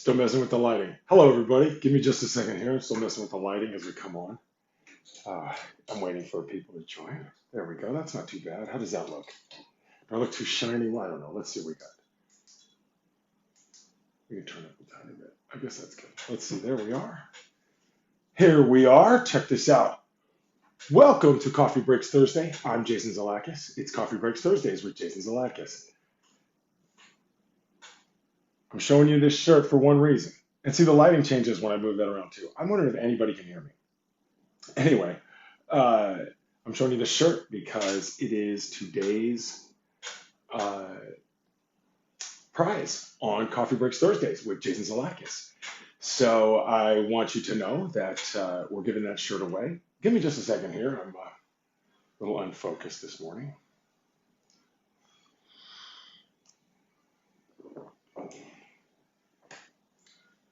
Still messing with the lighting. Hello, everybody. Give me just a second here. I'm still messing with the lighting as we come on. Uh, I'm waiting for people to join. There we go. That's not too bad. How does that look? Do I look too shiny? Well, I don't know. Let's see what we got. We can turn up a tiny bit. I guess that's good. Let's see. There we are. Here we are. Check this out. Welcome to Coffee Breaks Thursday. I'm Jason Zlatkus. It's Coffee Breaks Thursdays with Jason Zlatkus. I'm showing you this shirt for one reason. And see, the lighting changes when I move that around too. I'm wondering if anybody can hear me. Anyway, uh, I'm showing you this shirt because it is today's uh, prize on Coffee Breaks Thursdays with Jason Zlatkus. So I want you to know that we're giving that shirt away. Give me just a second here. I'm a little unfocused this morning.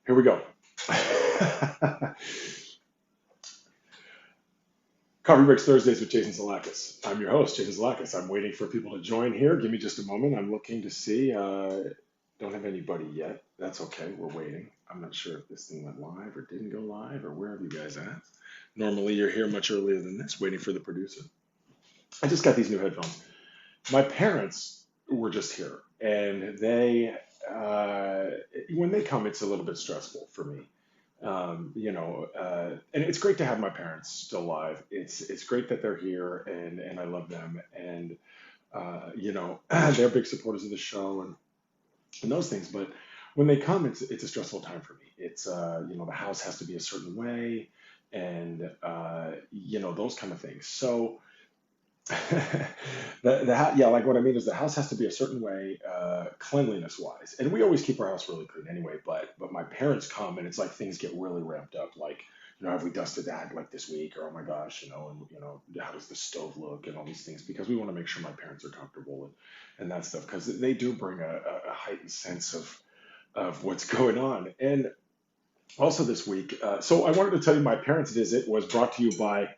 Here we go. Coffee Breaks Thursdays with Jason Zlatkus. I'm your host, Jason Zlatkus. I'm waiting for people to join here. Give me just a moment. I'm looking to see. Don't have anybody yet. That's okay. We're waiting. I'm not sure if this thing went live or didn't go live or where are you guys at. Normally you're here much earlier than this, waiting for the producer. I just got these new headphones. My parents were just here, and when they come, it's a little bit stressful for me. And it's great to have my parents still alive. It's great that they're here, and I love them, and they're big supporters of the show and those things. But when they come, it's a stressful time for me. It's the house has to be a certain way, and those kind of things. So like what I mean is the house has to be a certain way, cleanliness wise, and we always keep our house really clean anyway. But my parents come and it's like things get really ramped up. Like, have we dusted that like this week? Or oh my gosh, how does the stove look and all these things? Because we want to make sure my parents are comfortable and that stuff because they do bring a heightened sense of what's going on. And also this week, so I wanted to tell you my parents' visit was brought to you by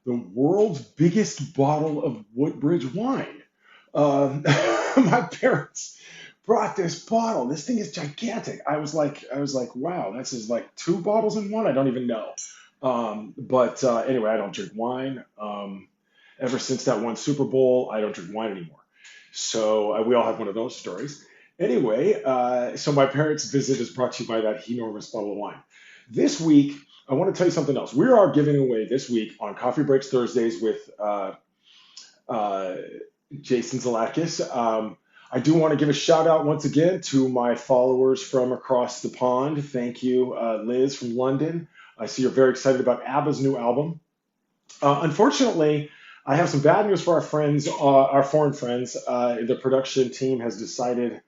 the world's biggest bottle of Woodbridge wine. Um, my parents brought this bottle. This thing is gigantic. I was like, wow, this is like two bottles in one. I don't even know. But anyway, I don't drink wine. Ever since that one Super Bowl, I don't drink wine anymore. So we all have one of those stories. Anyway, so my parents' visit is brought to you by that enormous bottle of wine. This week, I want to tell you something else. We are giving away this week on Coffee Breaks Thursdays with uh, Jason Zlatkus. I do want to give a shout out once again to my followers from across the pond. Thank you, Liz from London. I see you're very excited about ABBA's new album. Unfortunately, I have some bad news for our friends, our foreign friends. The production team has decided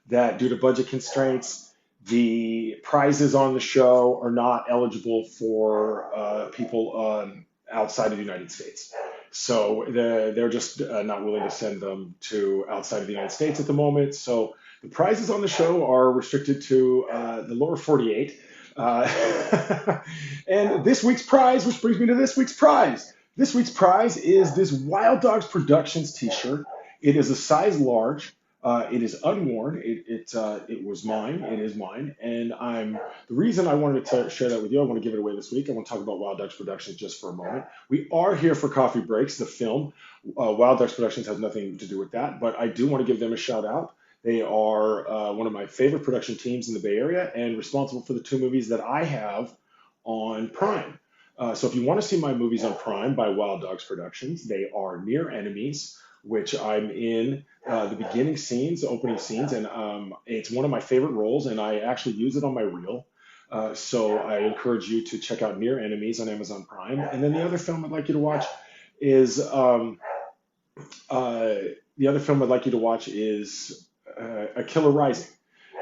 that due to budget constraints, the prizes on the show are not eligible for people outside of the United States. So they're just not willing to send them to outside of the United States at the moment. So the prizes on the show are restricted to the lower 48. And this week's prize, which brings me to this week's prize. This week's prize is this Wild Dogs Productions t-shirt. It is a size large. It is unworn. It was mine. It is mine. And the reason I wanted to share that with you, I want to give it away this week. I want to talk about Wild Dogs Productions just for a moment. We are here for Coffee Breaks, the film. Wild Dogs Productions has nothing to do with that, but I do want to give them a shout out. They are one of my favorite production teams in the Bay Area and responsible for the two movies that I have on Prime. So if you want to see my movies on Prime by Wild Dogs Productions, they are Near Enemies, which I'm in the beginning scenes, the opening scenes, and it's one of my favorite roles, and I actually use it on my reel. So I encourage you to check out Near Enemies on Amazon Prime. And then the other film I'd like you to watch is A Killer Rising,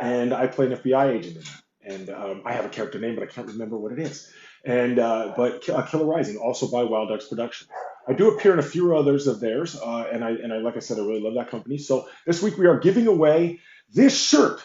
and I play an FBI agent in that. And I have a character name, but I can't remember what it is. But Killer Rising, also by Wild Dogs Productions. I do appear in a few others of theirs, and I like I said, I really love that company. So this week we are giving away this shirt,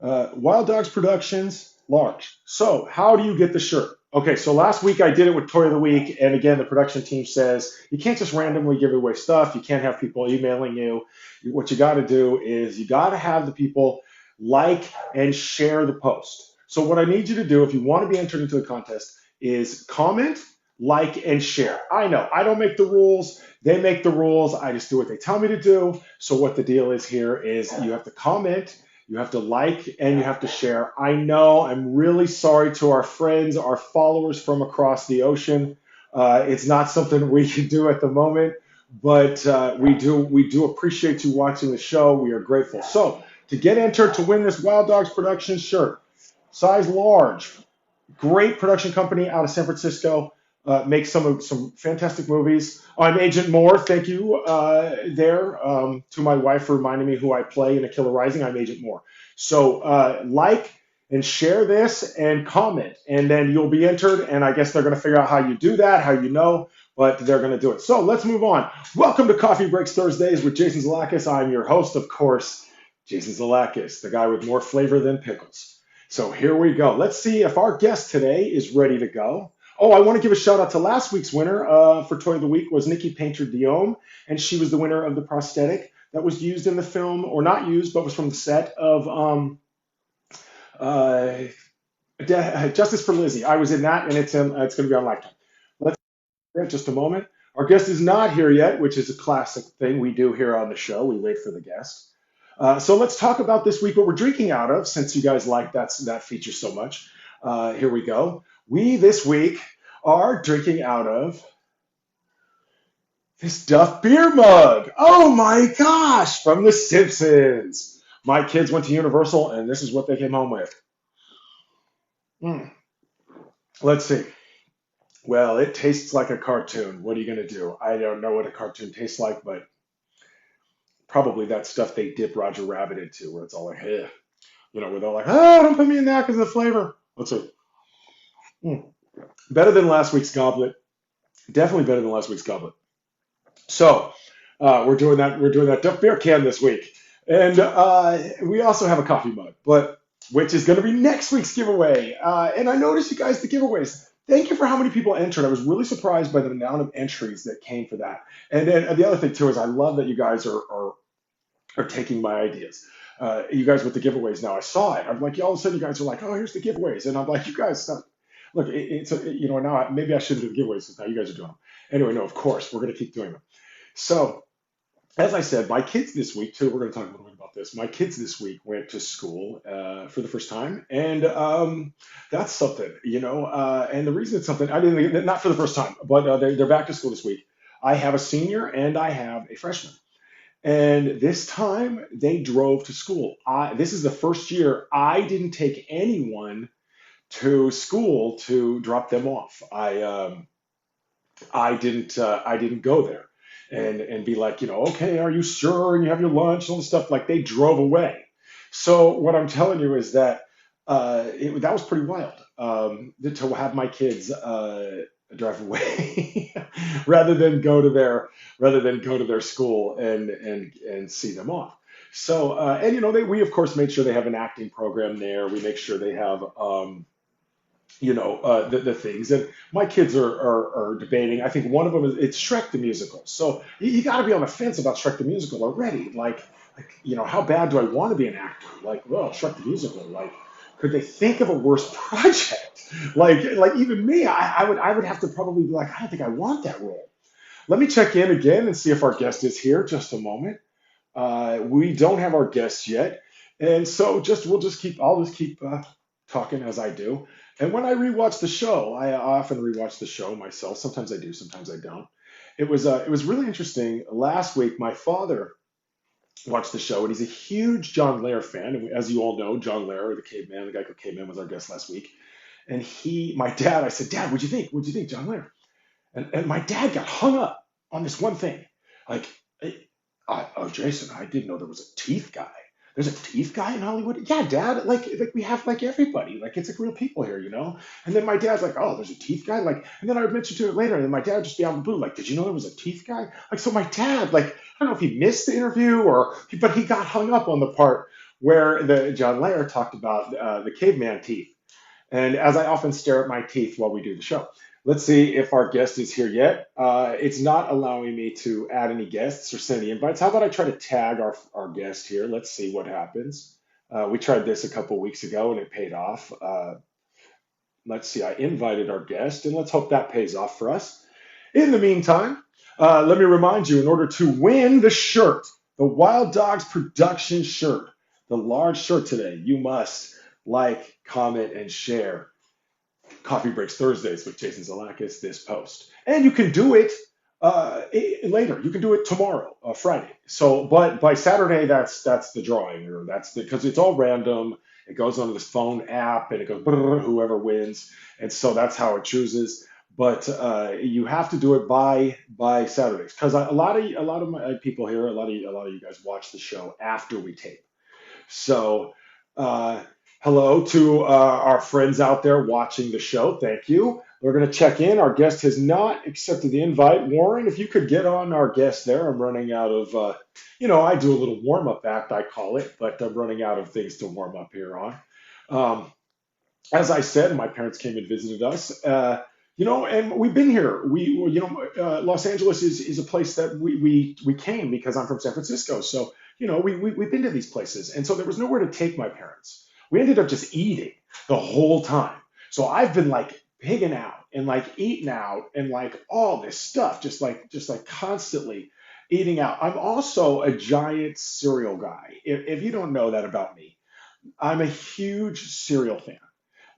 Wild Dogs Productions, large. So how do you get the shirt? Okay, so last week I did it with Toy of the Week, and again, the production team says you can't just randomly give away stuff. You can't have people emailing you. What you got to do is you got to have the people like, and share the post. So what I need you to do if you want to be entered into the contest is comment, like, and share. I know I don't make the rules. They make the rules. I just do what they tell me to do. So what the deal is here is you have to comment, you have to like, and you have to share. I know I'm really sorry to our friends, our followers from across the ocean. It's not something we can do at the moment, but we do appreciate you watching the show. We are grateful. So to get entered to win this Wild Dogs Productions shirt, size large, great production company out of San Francisco. Makes some fantastic movies. I'm Agent Moore. Thank you there to my wife for reminding me who I play in A Killer Rising. I'm Agent Moore. So like and share this and comment, and then you'll be entered. And I guess they're going to figure out how you do that, how you know, but they're going to do it. So let's move on. Welcome to Coffee Breaks Thursdays with Jason Zlatkus. I'm your host, of course, Jason Zlatkus, the guy with more flavor than pickles. So here we go. Let's see if our guest today is ready to go. Oh, I want to give a shout out to last week's winner for Toy of the Week was Nikki Painter Diome, and she was the winner of the prosthetic that was used in the film, or not used, but was from the set of uh, Justice for Lizzie. I was in that, and it's going to be on Lifetime. Let's give just a moment. Our guest is not here yet, which is a classic thing we do here on the show. We wait for the guest. So let's talk about this week what we're drinking out of, since you guys like that feature so much. Here we go. We this week are drinking out of this Duff beer mug. Oh my gosh, from The Simpsons. My kids went to Universal, and this is what they came home with. Mm. Let's see. Well, it tastes like a cartoon. What are you going to do? I don't know what a cartoon tastes like, but probably that stuff they dip Roger Rabbit into, where it's all like, hey, where they're like, oh, don't put me in that because of the flavor. Let's see. Mm. Better than last week's goblet. Definitely better than last week's goblet. So we're doing that. We're doing that Duff beer can this week, and we also have a coffee mug, but which is going to be next week's giveaway. And I noticed you guys the giveaways. Thank you for how many people entered. I was really surprised by the amount of entries that came for that. And then the other thing too is I love that you guys are taking my ideas. You guys with the giveaways now. I saw it. I'm like, all of a sudden you guys are like, oh, here's the giveaways, and I'm like, you guys stop. Look, now maybe I shouldn't do the giveaways since now you guys are doing them. Anyway, no, of course we're gonna keep doing them. So as I said, my kids this week too. We're gonna talk a little bit about this. My kids this week went to school for the first time, and that's something, And the reason it's something, I didn't not for the first time, but they're back to school this week. I have a senior and I have a freshman. And this time they drove to school. This is the first year I didn't take anyone to school to drop them off. I didn't go there and be like, okay, are you sure? And you have your lunch and all this stuff. Like they drove away. So what I'm telling you is that that was pretty wild to have my kids drive away rather than go to their school and see them off. So and we of course made sure they have an acting program there. We make sure they have the things. And my kids are debating. I think one of them is it's Shrek the musical. So you got to be on the fence about Shrek the musical already. How bad do I want to be an actor? Like, well, Shrek the musical. Like, could they think of a worse project? Like even me, I would have to probably be like, I don't think I want that role. Let me check in again and see if our guest is here. Just a moment. We don't have our guest yet, and so I'll just keep talking as I do. And when I rewatch the show, I often rewatch the show myself. Sometimes I do, sometimes I don't. It was really interesting. Last week, my father watched the show, and he's a huge John Lair fan. And as you all know, John Lair, the caveman, the guy who caveman, was our guest last week. And my dad, I said, Dad, what'd you think? What'd you think, John Lair? And my dad got hung up on this one thing. Like, oh, Jason, I didn't know there was a teeth guy. There's a teeth guy in Hollywood? Yeah, Dad. Like we have like everybody. Like it's like real people here. And then my dad's like, oh, there's a teeth guy. Like, and then I would mention to it later, and then my dad would just be out of the blue. Like, did you know there was a teeth guy? Like, so my dad, like, I don't know if he missed the interview but he got hung up on the part where the John Layer talked about the caveman teeth. And as I often stare at my teeth while we do the show. Let's see if our guest is here yet. It's not allowing me to add any guests or send any invites. How about I try to tag our guest here? Let's see what happens. We tried this a couple weeks ago and it paid off. Let's see, I invited our guest, and let's hope that pays off for us. In the meantime, let me remind you, in order to win the shirt, the Wild Dogs production shirt, the large shirt today, you must like, comment, and share Coffee Breaks Thursdays with Jason Zlatkus, this post. And you can do it later. You can do it tomorrow, Friday. So, but by Saturday, that's the drawing, or that's the because it's all random. It goes on this phone app, and it goes brrr, whoever wins, and so that's how it chooses. But you have to do it by Saturdays because a lot of my people here, a lot of you guys watch the show after we tape. So, uh, hello to our friends out there watching the show. Thank you. We're going to check in. Our guest has not accepted the invite. Warren, if you could get on our guest there. I'm running out of, I do a little warm up act, I call it, but I'm running out of things to warm up here on. Um, as I said, my parents came and visited us. And we've been here. Los Angeles is a place that we came because I'm from San Francisco. So, we've been to these places. And so there was nowhere to take my parents. We ended up just eating the whole time. So I've been like pigging out and like eating out and like all this stuff, just like constantly eating out. I'm also a giant cereal guy. If you don't know that about me, I'm a huge cereal fan.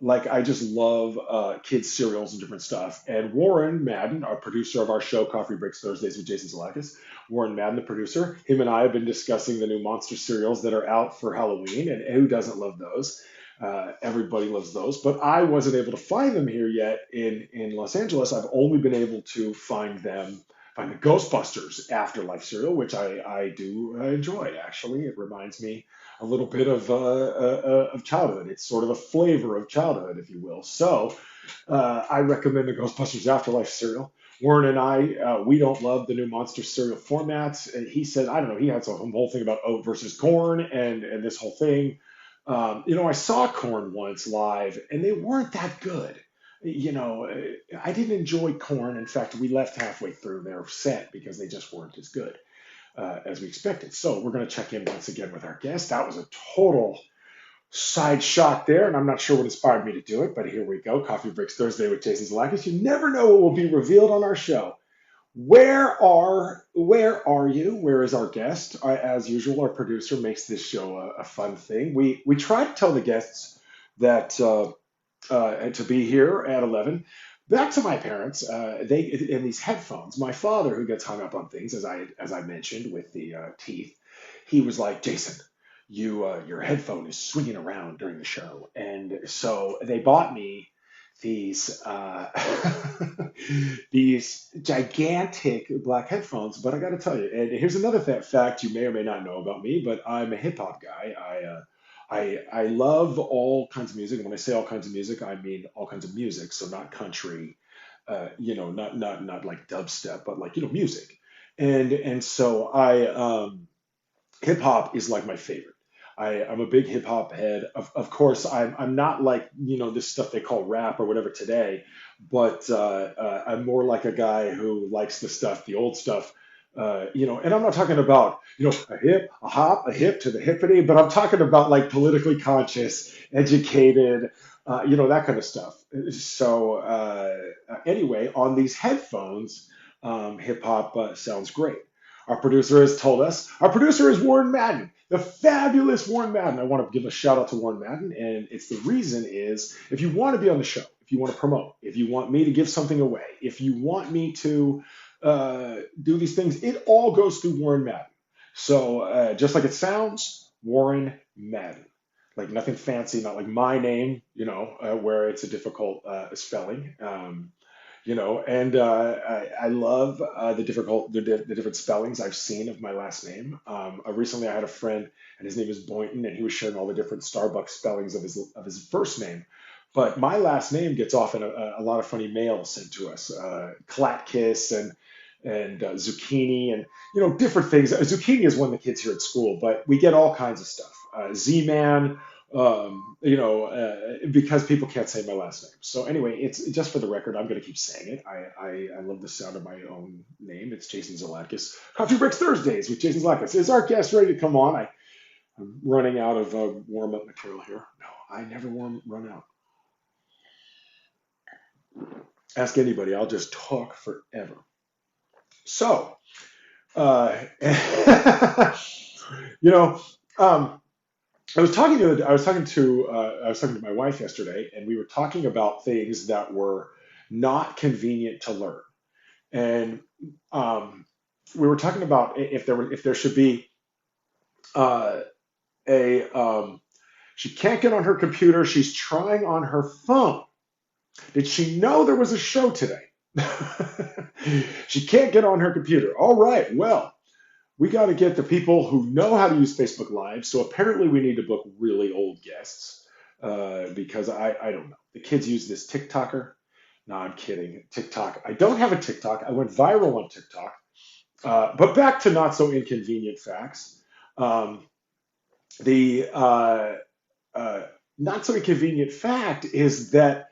Like I just love kids cereals and different stuff. And Warren Madden, our producer of our show, Coffee Breaks Thursdays with Jason Zalakis, Warren Madden, the producer, him and I have been discussing the new monster cereals that are out for Halloween, and who doesn't love those? Everybody loves those, but I wasn't able to find them here yet in Los Angeles. I've only been able to find the Ghostbusters Afterlife cereal, which I do enjoy. Actually, it reminds me a little bit of childhood. It's sort of a flavor of childhood, if you will. So I recommend the Ghostbusters Afterlife cereal. Warren and I, we don't love the new monster cereal formats. And he said, I don't know, he had some whole thing about oat versus corn and this whole thing. I saw corn once live, and they weren't that good. I didn't enjoy corn. In fact, we left halfway through their set because they just weren't as good as we expected. So we're going to check in once again with our guest. That was a total side shot there, and I'm not sure what inspired me to do it, but here we go. Coffee Breaks Thursday with Jason Zalakis. You never know what will be revealed on our show. Where are you? Where is our guest? As usual, our producer makes this show a fun thing. We try to tell the guests that to be here at 11. Back to my parents. They in these headphones. My father, who gets hung up on things, as I mentioned with the teeth, he was like, Jason, your headphone is swinging around during the show, and so they bought me these these gigantic black headphones. But I got to tell you, and here's another fact you may or may not know about me, but I'm a hip hop guy. I love all kinds of music. And when I say all kinds of music, I mean all kinds of music. So not country, not like dubstep, but like music. And so hip hop is like my favorite. I'm a big hip hop head. Of course, I'm not like this stuff they call rap or whatever today, but I'm more like a guy who likes the old stuff. And I'm not talking about a hip, a hop, a hip to the hippity, but I'm talking about like politically conscious, educated, that kind of stuff. So anyway, on these headphones, hip hop sounds great. Our producer has told us. Our producer is Warren Madden, the fabulous Warren Madden. I want to give a shout out to Warren Madden, and it's the reason is if you want to be on the show, if you want to promote, if you want me to give something away, if you want me to do these things, it all goes through Warren Madden. So just like it sounds, Warren Madden. Like nothing fancy, not like my name, where it's a difficult spelling. And I love the different spellings I've seen of my last name. Recently, I had a friend, and his name is Boynton, and he was sharing all the different Starbucks spellings of his first name. But my last name gets often a lot of funny mail sent to us, Klatkiss and zucchini and different things. Zucchini is one of the kids here at school, but we get all kinds of stuff. Z-Man, because people can't say my last name. So anyway, it's just for the record. I'm going to keep saying it. I love the sound of my own name. It's Jason Zalatkis. Coffee Breaks Thursdays with Jason Zalatkis. Is our guest ready to come on? I'm running out of warm up material here. No, I never run out. Ask anybody. I'll just talk forever. So, uh, you know, um, I was talking to my wife yesterday, and we were talking about things that were not convenient to learn. And we were talking about if there should be uh, a she can't get on her computer. She's trying on her phone. Did she know there was a show today? She can't get on her computer. All right. Well, we got to get the people who know how to use Facebook Live. So apparently, we need to book really old guests because I don't know. The kids use this TikToker. No, I'm kidding. TikTok. I don't have a TikTok. I went viral on TikTok. But back to not so inconvenient facts. Um, the uh, not so inconvenient fact is that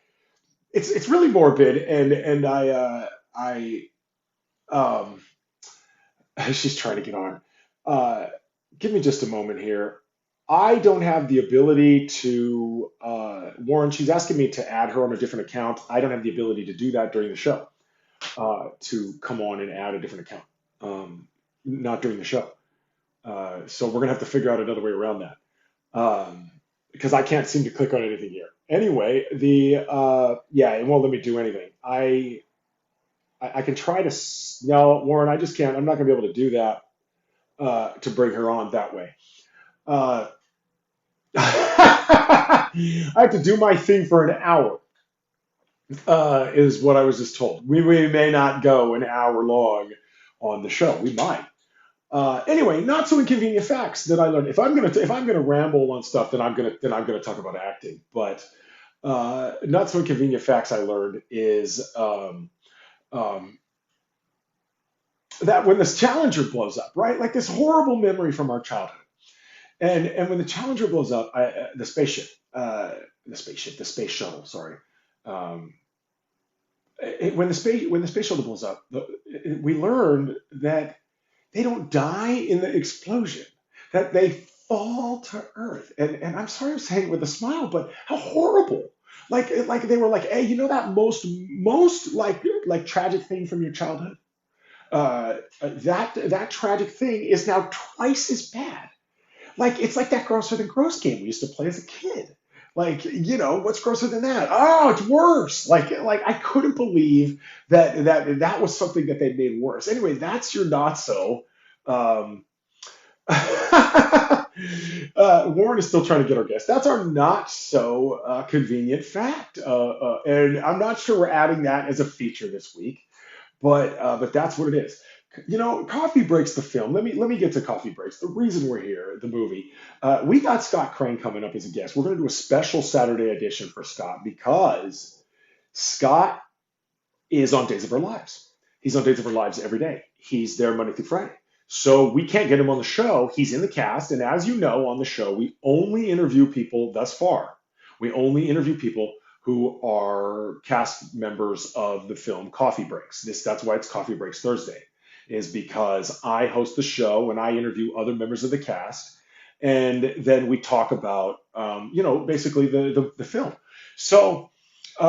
it's really morbid, and I um, she's trying to get on. Uh, Give me just a moment here. I don't have the ability to Warren. She's asking me to add her on a different account. I don't have the ability to do that during the show. To come on and add a different account. Not during the show. So we're gonna have to figure out another way around that. Because I can't seem to click on anything here. Anyway, the yeah, it won't let me do anything. I can try to no, Warren, I just can't. I'm not gonna be able to do that to bring her on that way. Uh, I have to do my thing for an hour. Is what I was just told. We may not go an hour long on the show. We might. Anyway, not so inconvenient facts that I learned. If I'm gonna ramble on stuff, then I'm gonna talk about acting. But not so inconvenient facts I learned is um, that when this Challenger blows up, right? Like this horrible memory from our childhood, and when the Challenger blows up, the spaceship, the space shuttle, sorry. Um, when the space shuttle blows up, we learned that they don't die in the explosion, that they fall to earth. And I'm sorry I'm saying it with a smile, but how horrible. Like they were like, hey, you know that most like tragic thing from your childhood? That tragic thing is now twice as bad. Like it's like that grosser than gross game we used to play as a kid. Like, what's grosser than that? Oh, it's worse. Like I couldn't believe that was something that they made worse. Anyway, that's your not so. Um, Warren is still trying to get our guest. That's our not so convenient fact, and I'm not sure we're adding that as a feature this week, but that's what it is. Coffee Breaks the film. Let me get to Coffee Breaks. The reason we're here, the movie, we got Scott Crane coming up as a guest. We're going to do a special Saturday edition for Scott because Scott is on Days of Our Lives. He's on Days of Our Lives every day. He's there Monday through Friday. So we can't get him on the show. He's in the cast, and as you know, on the show, we only interview people thus far. We only interview people who are cast members of the film Coffee Breaks. That's why it's Coffee Breaks Thursday, is because I host the show and I interview other members of the cast, and then we talk about basically the film. So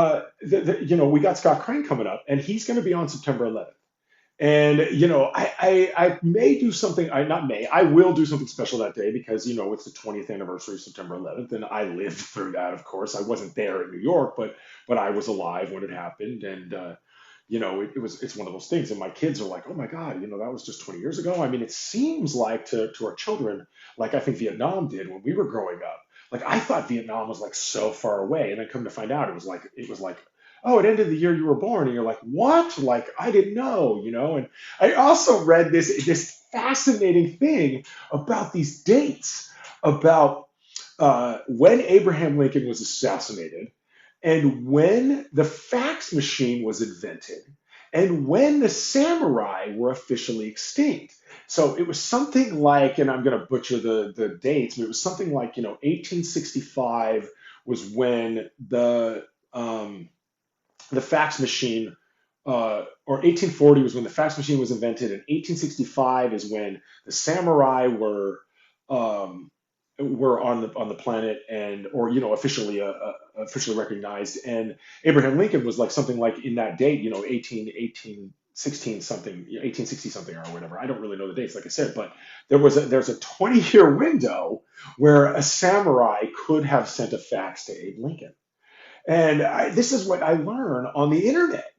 we got Scott Crane coming up, and he's going to be on September 11th. And I may do something. I will do something special that day because it's the 20th anniversary of September 11th, and I lived through that. Of course, I wasn't there in New York, but I was alive when it happened, and it's one of those things. And my kids are like, "Oh my God, that was just 20 years ago." I mean, it seems like to our children, like I think Vietnam did when we were growing up. Like I thought Vietnam was like so far away, and then come to find out, it was like, oh, it ended the year you were born, and you're like, what? Like I didn't know. And I also read this fascinating thing about these dates, about when Abraham Lincoln was assassinated, and when the fax machine was invented, and when the samurai were officially extinct. So it was something like, and I'm going to butcher the dates, but it was something like 1865 was when the fax machine, or 1840 was when the fax machine was invented, and 1865 is when the samurai were um, were on the planet, and or officially recognized. And Abraham Lincoln was like something like in that date, 1816 something, 1860 something or whatever. I don't really know the dates, like I said, but there's a 20-year window where a samurai could have sent a fax to Abe Lincoln. And this is what I learn on the internet.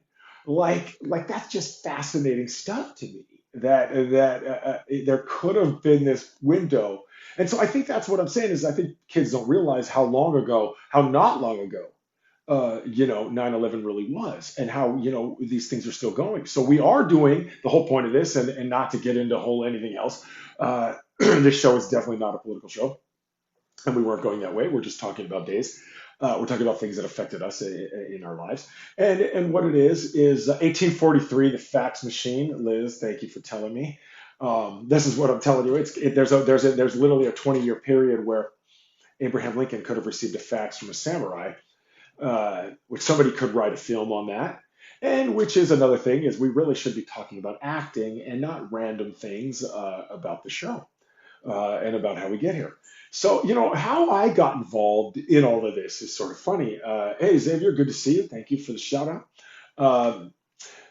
Like that's just fascinating stuff to me. There could have been this window, and so I think that's what I'm saying is I think kids don't realize how long ago, how not long ago, 9/11 really was, and how these things are still going. So we are doing the whole point of this, and not to get into whole anything else. This show is definitely not a political show, and we weren't going that way. We're just talking about days. We're talking about things that affected us in our lives, and what it is 1843, the fax machine. Liz, thank you for telling me. This is what I'm telling you. There's literally a 20-year period where Abraham Lincoln could have received a fax from a samurai, which somebody could write a film on that. And which is another thing is we really should be talking about acting and not random things about the show and about how we get here. So, how I got involved in all of this is sort of funny. Hey, Xavier, good to see you. Thank you for the shout out.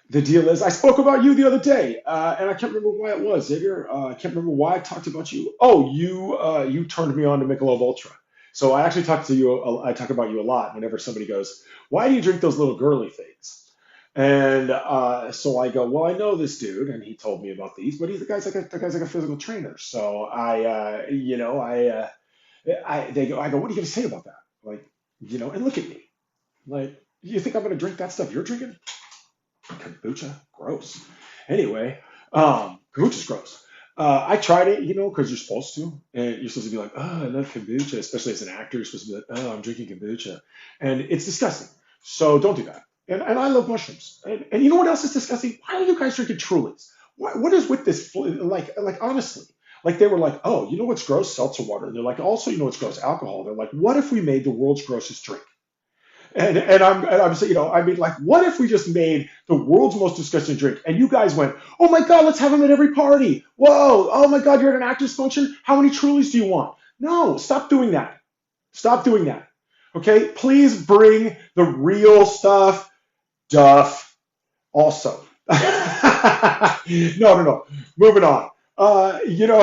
The deal is, I spoke about you the other day, and I can't remember why it was, Xavier. I can't remember why I talked about you. Oh, you turned me on to Michelob Ultra. So I actually talk to you. I talk about you a lot whenever somebody goes, "Why do you drink those little girly things?" And so I go, "Well, I know this dude, and he told me about these, but the guy's like a physical trainer." So I go, "What are you gonna say about that?" Like, and look at me, like, you think I'm gonna drink that stuff you're drinking? Kombucha, gross. Anyway, kombucha's gross. I tried it, because you're supposed to, and you're supposed to be like, "Oh, I love kombucha," especially as an actor. You're supposed to be like, "Oh, I'm drinking kombucha," and it's disgusting. So don't do that. And I love mushrooms. And you know what else is disgusting? Why are you guys drinking Trulies? What is with this? Like honestly, like they were like, "Oh, you know what's gross? Seltzer water." And they're like, "Also, you know what's gross? Alcohol." They're like, "What if we made the world's grossest drink?" And I'm saying, I mean, like, what if we just made the world's most disgusting drink? And you guys went, "Oh my God, let's have them at every party. Whoa, oh my God, you're at an actor's function. How many Trulies do you want?" No, stop doing that. Stop doing that. Okay, please bring the real stuff, Duff. Also, no, no, no. Moving on. You know,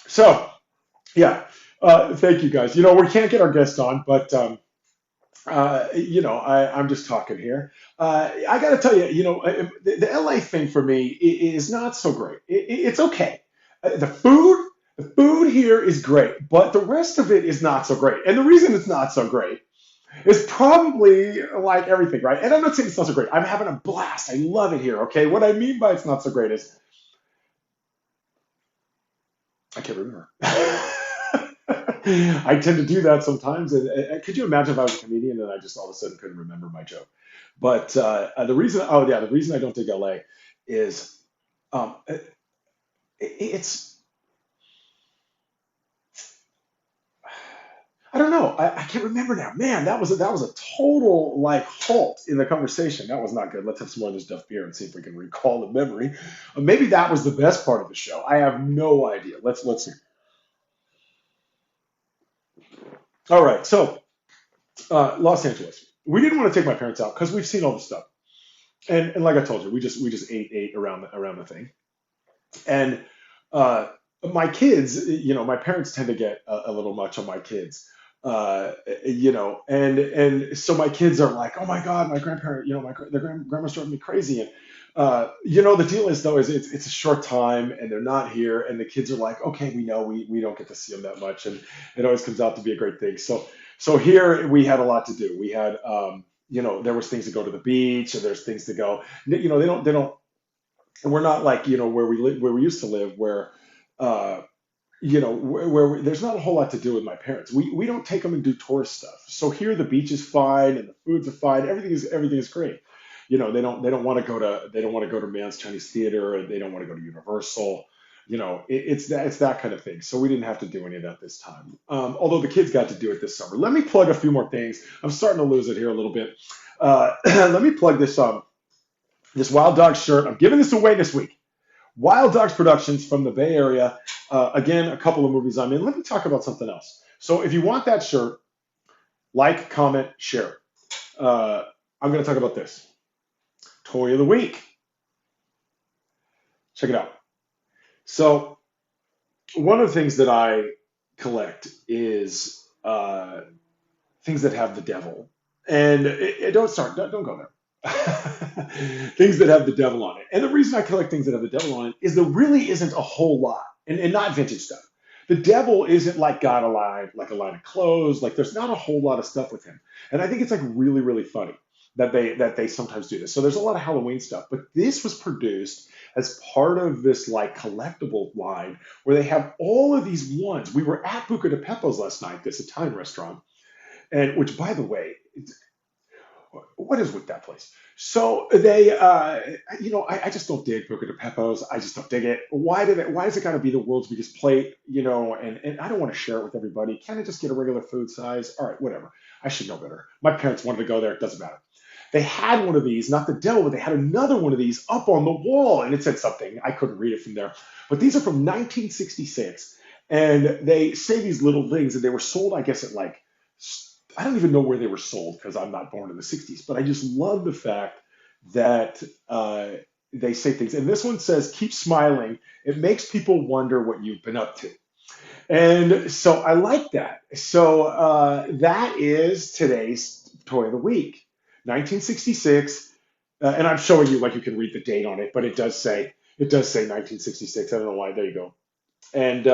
so yeah. Thank you guys. We can't get our guest on, but I'm just talking here. I got to tell you, the LA thing for me is not so great. It's okay. The food here is great, but the rest of it is not so great. And the reason it's not so great is probably like everything, right? And I'm not saying it's not so great. I'm having a blast. I love it here. Okay. What I mean by it's not so great is I can't remember. I tend to do that sometimes. And could you imagine if I was a comedian and I just all of a sudden couldn't remember my joke? But the reason I don't dig LA is it, it's I don't know. I can't remember now. Man, that was a total like halt in the conversation. That was not good. Let's have some more of this Duff beer and see if we can recall the memory. Maybe that was the best part of the show. I have no idea. Let's see. All right, so Los Angeles. We didn't want to take my parents out because we've seen all the stuff, and like I told you, we just ate around the thing, and uh, my kids, my parents tend to get a little much on my kids, and so my kids are like, "Oh my God, my grandparent, grandma's driving me crazy," and the deal is though is it's a short time and they're not here, and the kids are like, "Okay, we know we don't get to see them that much," and it always comes out to be a great thing. So here we had a lot to do. We had there was things to go to the beach, and there's things to go. They don't. We're not like where we used to live, where there's not a whole lot to do with my parents. We don't take them and do tourist stuff. So here the beach is fine and the foods are fine. Everything is great. They don't want to go to Man's Chinese Theater, or they don't want to go to Universal. It's that kind of thing. So we didn't have to do any of that this time. Although the kids got to do it this summer. Let me plug a few more things. I'm starting to lose it here a little bit. Let me plug this Wild Dog shirt. I'm giving this away this week. Wild Dogs Productions from the Bay Area. Again, a couple of movies I'm in. Let me talk about something else. So if you want that shirt, like, comment, share. Uh, I'm going to talk about this toy of the week. Check it out. So one of the things that I collect is things that have the devil. And don't go there. Things that have the devil on it. And the reason I collect things that have the devil on it is there really isn't a whole lot, and not vintage stuff. The devil isn't like God alive, like a line of clothes. Like there's not a whole lot of stuff with him. And I think it's like really, really funny that they sometimes do this. So there's a lot of Halloween stuff, but this was produced as part of this like collectible line where they have all of these ones. We were at Buca de Pepo's last night, this Italian restaurant, and which, by the way, what is with that place? So I just don't dig Buca de Pepo's. I just don't dig it. Why does it got to be the world's biggest plate? And I don't want to share it with everybody. Can I just get a regular food size? All right, whatever. I should know better. My parents wanted to go there. It doesn't matter. They had one of these, not the devil, but they had another one of these up on the wall, and it said something. I couldn't read it from there. But these are from 1966, and they say these little things, and they were sold, I guess, at like I don't even know where they were sold because I'm not born in the 60s, but I just love the fact that they say things. And this one says, keep smiling. It makes people wonder what you've been up to. And so I like that. So that is today's toy of the week, 1966. And I'm showing you like you can read the date on it, but it does say 1966. I don't know why. There you go. And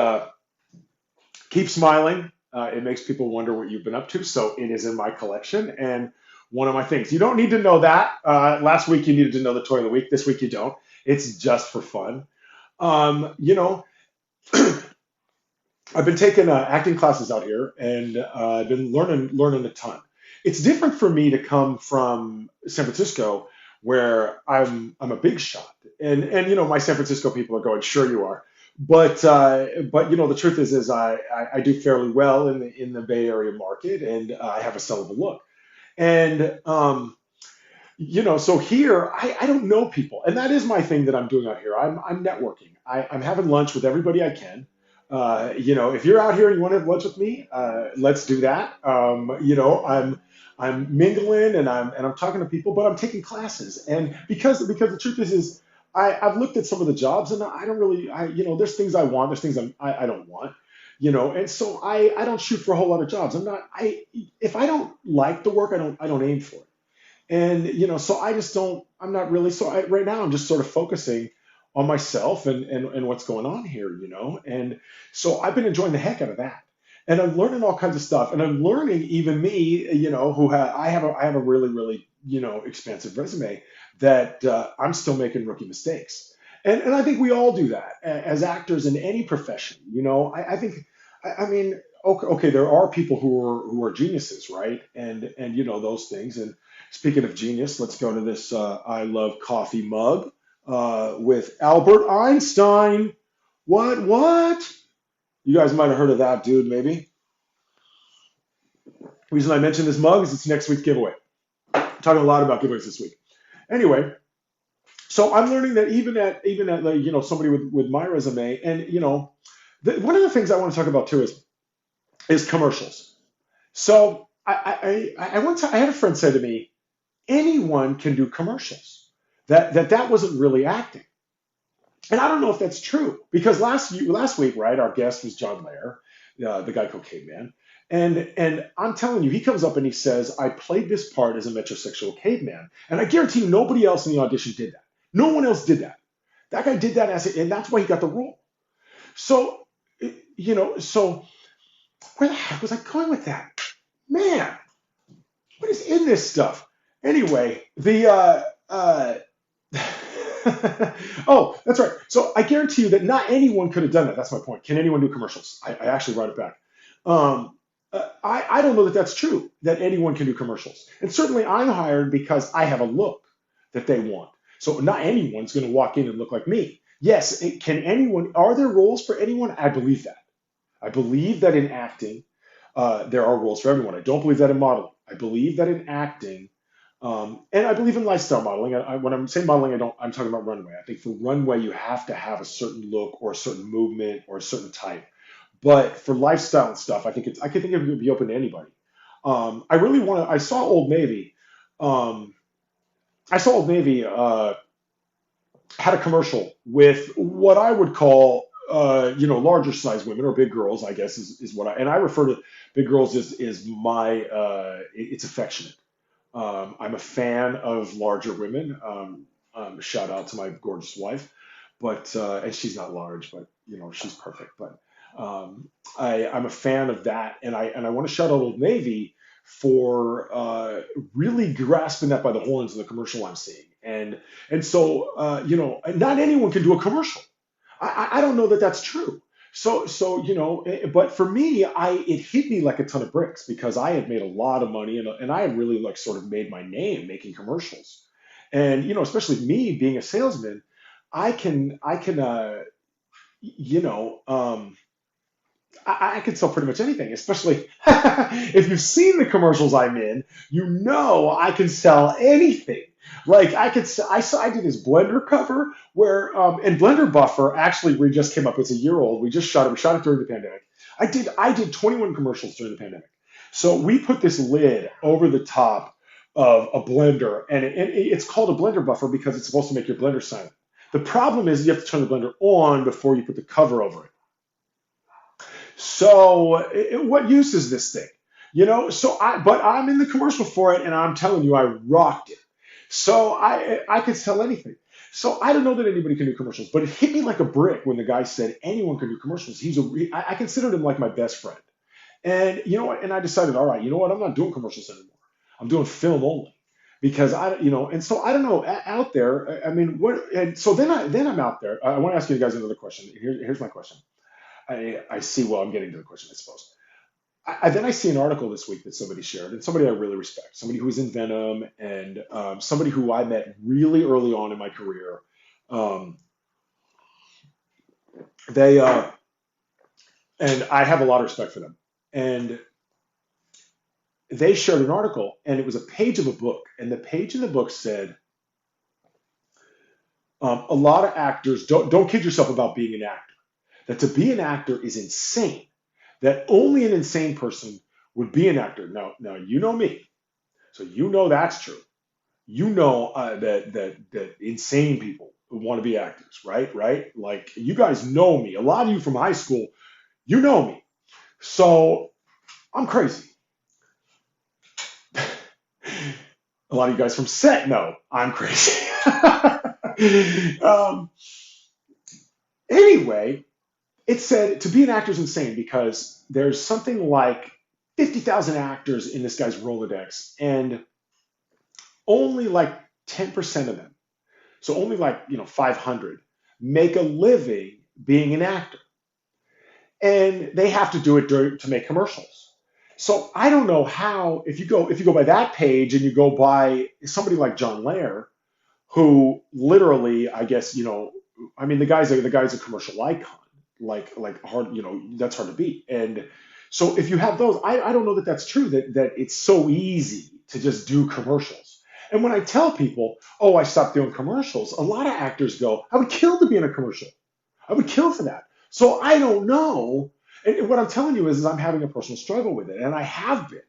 keep smiling. It makes people wonder what you've been up to. So it is in my collection and one of my things. You don't need to know that. Last week you needed to know the toy of the week. This week you don't. It's just for fun. Um, you know, I've been taking acting classes out here, and I've been learning a ton. It's different for me to come from San Francisco, where I'm a big shot, and my San Francisco people are going, sure you are, but the truth is I do fairly well in the Bay Area market, and I have a sellable look, and so here I don't know people, and that is my thing that I'm doing out here. I'm networking. I'm having lunch with everybody I can. If you're out here and you want to have lunch with me, let's do that. I'm mingling and I'm talking to people, but I'm taking classes, and because the truth is I've looked at some of the jobs, and I don't really there's things I want, there's things I don't want. And so I don't shoot for a whole lot of jobs. If I don't like the work, I don't aim for it. And so I just don't. I'm not really. So right now I'm just sort of focusing on myself and what's going on here. And so I've been enjoying the heck out of that. And I'm learning all kinds of stuff, and I'm learning even me, I have a really really expansive resume that I'm still making rookie mistakes, and I think we all do that as actors in any profession. I think, I mean, okay, there are people who are geniuses, right? And those things. And speaking of genius, let's go to this I love coffee mug with Albert Einstein. What? You guys might have heard of that dude, maybe. The reason I mention this mug is it's next week's giveaway. I'm talking a lot about giveaways this week. Anyway, so I'm learning that even at like, somebody with my resume, and one of the things I want to talk about too is commercials. So I had a friend say to me, anyone can do commercials. That wasn't really acting. And I don't know if that's true, because last week, right, our guest was John Lair, the guy Cocaine Man, and I'm telling you, he comes up and he says, "I played this part as a metrosexual caveman," and I guarantee you, nobody else in the audition did that. No one else did that. That guy did that and that's why he got the role. So, so where the heck was I going with that? Man, what is in this stuff? Anyway, oh, that's right. So I guarantee you that not anyone could have done that. That's my point. Can anyone do commercials? I actually wrote it back. I don't know that that's true, that anyone can do commercials. And certainly I'm hired because I have a look that they want. So not anyone's going to walk in and look like me. Yes, are there roles for anyone? I believe that. I believe that in acting, there are roles for everyone. I don't believe that in modeling. I believe that in acting, And I believe in lifestyle modeling. When I'm saying modeling, I'm talking about runway. I think for runway, you have to have a certain look or a certain movement or a certain type. But for lifestyle and stuff, I can think it would be open to anybody. I really want to. I saw Old Navy. Um, I saw Old Navy had a commercial with what I would call, larger size women or big girls. I guess is what I refer to big girls as is my it's affectionate. I'm a fan of larger women. Shout out to my gorgeous wife, but and she's not large, but she's perfect. But I'm a fan of that, and I want to shout out Old Navy for really grasping that by the horns in the commercial I'm seeing, and so not anyone can do a commercial. I don't know that that's true. But for me, it hit me like a ton of bricks because I had made a lot of money and I had really like sort of made my name making commercials. And especially me being a salesman, I can you know, I can sell pretty much anything, especially if you've seen the commercials I'm in, I can sell anything. Like I did this Blender cover where, and Blender Buffer actually we just came up. It's a year old. We just shot it. We shot it during the pandemic. I did 21 commercials during the pandemic. So we put this lid over the top of a blender, and it's called a Blender Buffer because it's supposed to make your blender silent. The problem is you have to turn the blender on before you put the cover over it. So what use is this thing? But I'm in the commercial for it, and I'm telling you, I rocked it. So I could sell anything. So I don't know that anybody can do commercials, but it hit me like a brick when the guy said anyone can do commercials. I considered him like my best friend. And you know what? And I decided, all right, you know what? I'm not doing commercials anymore. I'm doing film only because and so I don't know out there. I mean, what? And so then I'm out there. I want to ask you guys another question. Here's my question. I see. Well, I'm getting to the question, I suppose. Then I see an article this week that somebody shared, and somebody I really respect, somebody who was in Venom, and somebody who I met really early on in my career. Um, they and I have a lot of respect for them. And they shared an article, and it was a page of a book, and the page in the book said, a lot of actors don't kid yourself about being an actor. That to be an actor is insane. That only an insane person would be an actor. Now you know me, so you know that's true. You know that insane people want to be actors, right? Right? Like you guys know me. A lot of you from high school, you know me. So I'm crazy. A lot of you guys from set know I'm crazy. um, anyway, it said to be an actor is insane because there's something like 50,000 actors in this guy's Rolodex, and only like 10% of them, so only like 500, make a living being an actor, and they have to do it to make commercials. So I don't know how if you go by that page and you go by somebody like John Lair, who literally, I guess, I mean, the guy's a commercial icon, like hard, that's hard to beat. And so if you have those, I don't know that that's true, that it's so easy to just do commercials. And when I tell people, oh, I stopped doing commercials, a lot of actors go, I would kill to be in a commercial. I would kill for that. So I don't know. And what I'm telling you is I'm having a personal struggle with it, and I have been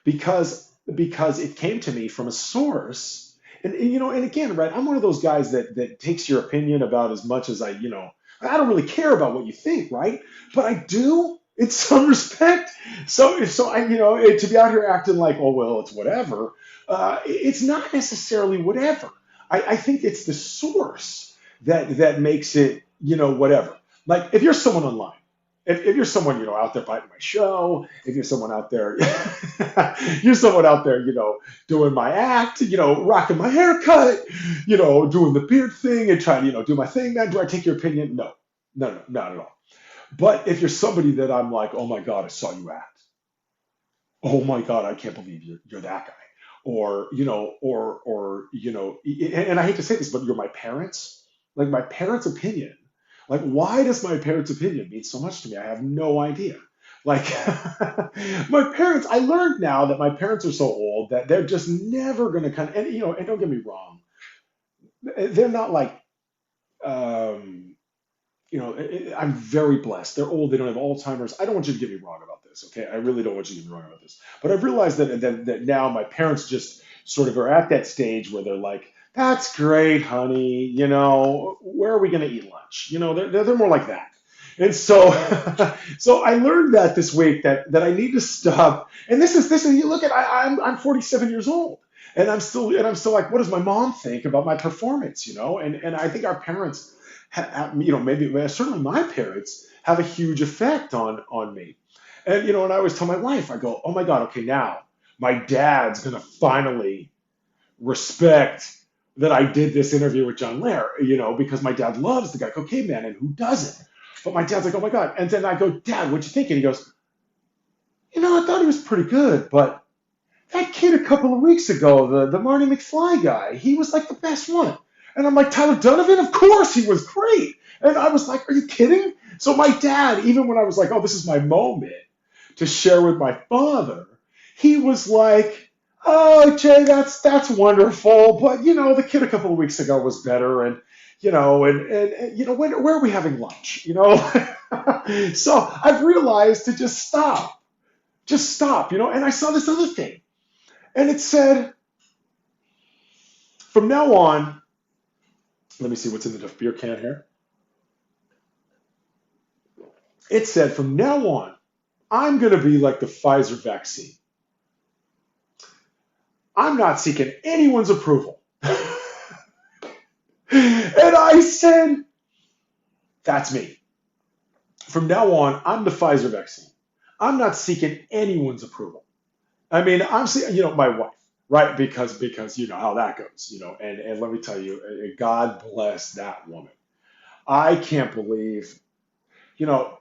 because it came to me from a source. And again, right, I'm one of those guys that takes your opinion about as much as I don't really care about what you think, right? But I do in some respect. So to be out here acting like, oh well, it's whatever. It's not necessarily whatever. I think it's the source that makes it whatever. Like if you're someone online, if you're someone out there biting my show, if you're someone out there, you're someone out there, doing my act, rocking my haircut, doing the beard thing and trying to do my thing, then do I take your opinion? No, no, no, not at all. But if you're somebody that I'm like, oh my God, I saw you act. Oh my God, I can't believe you're that guy. And I hate to say this, but you're my parents. Like my parents' opinion. Like, why does my parents' opinion mean so much to me? I have no idea. Like my parents, I learned now that my parents are so old that they're just never going to kind of, and and don't get me wrong, they're not like, um, I'm very blessed. They're old. They don't have Alzheimer's. I don't want you to get me wrong about this, okay? I really don't want you to get me wrong about this. But I've realized that now my parents just sort of are at that stage where they're like, "That's great, honey. Where are we going to eat lunch?" They're more like that. And so, so I learned that this week that I need to stop. And this is you look at I'm 47 years old, and I'm still like, what does my mom think about my performance? And I think our parents maybe certainly my parents have a huge effect on me. And I always tell my wife, I go, oh my God, okay, now my dad's gonna finally respect that I did this interview with John Lair, because my dad loves the guy Cocaine Man, and who doesn't? But my dad's like, oh my God. And then I go, Dad, what'd you think? And he goes, I thought he was pretty good, but that kid a couple of weeks ago, the Marty McFly guy, he was like the best one. And I'm like, Tyler Donovan? Of course he was great. And I was like, are you kidding? So my dad, even when I was like, oh, this is my moment to share with my father, he was like, oh, Jay, that's wonderful. But, the kid a couple of weeks ago was better. And where are we having lunch? So I've realized to just stop. And I saw this other thing. And it said, from now on, let me see what's in the beer can here. It said, from now on, I'm going to be like the Pfizer vaccine. I'm not seeking anyone's approval. And I said, that's me. From now on, I'm the Pfizer vaccine. I'm not seeking anyone's approval. I mean, I'm seeing, my wife, right? Because you know how that goes, and let me tell you, God bless that woman. I can't believe, you know,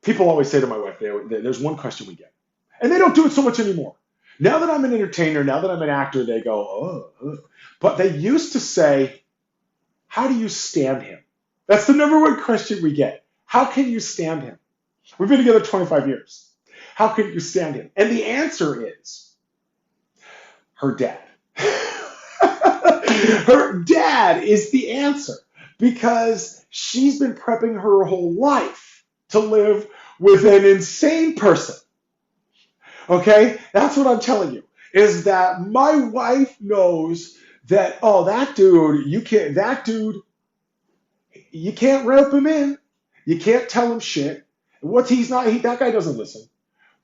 people always say to my wife, there's one question we get, and they don't do it so much anymore. Now that I'm an entertainer, now that I'm an actor, they go, oh. But they used to say, how do you stand him? That's the number one question we get. How can you stand him? We've been together 25 years. How can you stand him? And the answer is her dad. Her dad is the answer because she's been prepping her whole life to live with an insane person. Okay? That's what I'm telling you, is that my wife knows that, oh, that dude, you can't rope him in. You can't tell him shit. That guy doesn't listen,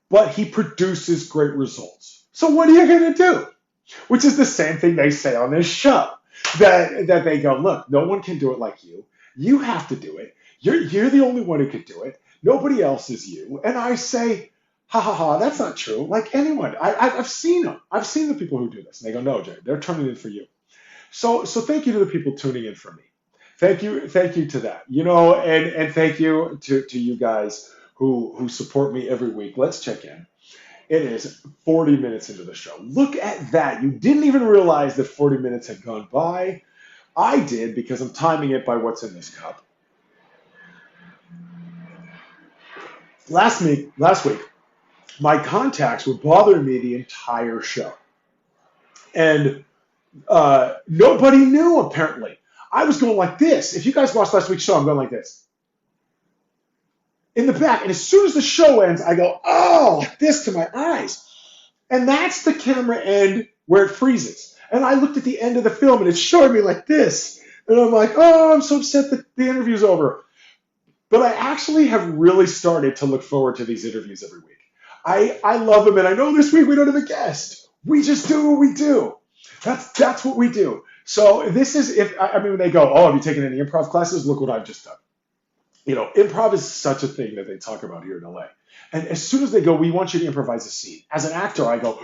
but he produces great results. So what are you going to do? Which is the same thing they say on this show. That they go, look, no one can do it like you. You have to do it. You're the only one who could do it. Nobody else is you. And I say, ha ha ha, that's not true. Like anyone, I've seen them. I've seen the people who do this. And they go, no, Jay, they're turning in for you. So thank you to the people tuning in for me. Thank you to that. And thank you to you guys who support me every week. Let's check in. It is 40 minutes into the show. Look at that. You didn't even realize that 40 minutes had gone by. I did because I'm timing it by what's in this cup. Last week, my contacts were bothering me the entire show. And nobody knew, apparently. I was going like this. If you guys watched last week's show, I'm going like this. In the back. And as soon as the show ends, I go, oh, like this to my eyes. And that's the camera end where it freezes. And I looked at the end of the film, and it's showing me like this. And I'm like, oh, I'm so upset that the interview's over. But I actually have really started to look forward to these interviews every week. I love them, and I know this week we don't have a guest. We just do what we do. That's what we do. So this is, when they go, oh, have you taken any improv classes? Look what I've just done. Improv is such a thing that they talk about here in LA. And as soon as they go, we want you to improvise a scene. As an actor, I go,